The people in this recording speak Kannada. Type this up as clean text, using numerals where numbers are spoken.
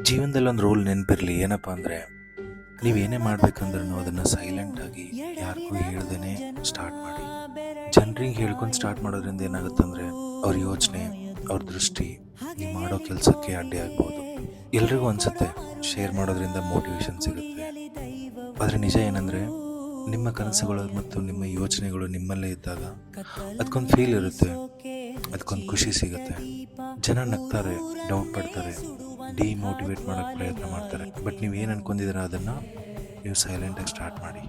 ಜೀವನದಲ್ಲಿ ಒಂದು ರೂಲ್ ನೆನಪಿರಲಿ, ಏನಪ್ಪ ಅಂದರೆ ನೀವೇನೇ ಮಾಡ್ಬೇಕಂದ್ರೂ ಅದನ್ನು ಸೈಲೆಂಟಾಗಿ ಯಾರಿಗೂ ಹೇಳ್ದೇ ಸ್ಟಾರ್ಟ್ ಮಾಡಿ. ಜನರಿಗೆ ಹೇಳ್ಕೊಂಡು ಸ್ಟಾರ್ಟ್ ಮಾಡೋದ್ರಿಂದ ಏನಾಗುತ್ತಂದರೆ ಅವ್ರ ಯೋಚನೆ, ಅವ್ರ ದೃಷ್ಟಿ ನೀವು ಮಾಡೋ ಕೆಲಸಕ್ಕೆ ಅಡ್ಡಿ ಆಗ್ಬೋದು. ಎಲ್ರಿಗೂ ಅನಿಸುತ್ತೆ ಶೇರ್ ಮಾಡೋದ್ರಿಂದ ಮೋಟಿವೇಶನ್ ಸಿಗುತ್ತೆ, ಆದರೆ ನಿಜ ಏನಂದರೆ ನಿಮ್ಮ ಕನಸುಗಳು ಮತ್ತು ನಿಮ್ಮ ಯೋಚನೆಗಳು ನಿಮ್ಮಲ್ಲೇ ಇದ್ದಾಗ ಅದಕ್ಕೊಂದು ಫೀಲ್ ಇರುತ್ತೆ, ಅದಕ್ಕೊಂದು ಖುಷಿ ಸಿಗುತ್ತೆ. ಜನ ನಗ್ತಾರೆ, ಡೌಟ್ ಪಡ್ತಾರೆ, ಡಿಮೋಟಿವೇಟ್ ಮಾಡೋಕ್ಕೆ ಪ್ರಯತ್ನ ಮಾಡ್ತಾರೆ. ಬಟ್ ನೀವು ಏನು ಅನ್ಕೊಂಡಿದ್ದೀರ ಅದನ್ನು ನೀವು ಸೈಲೆಂಟಾಗಿ ಸ್ಟಾರ್ಟ್ ಮಾಡಿ.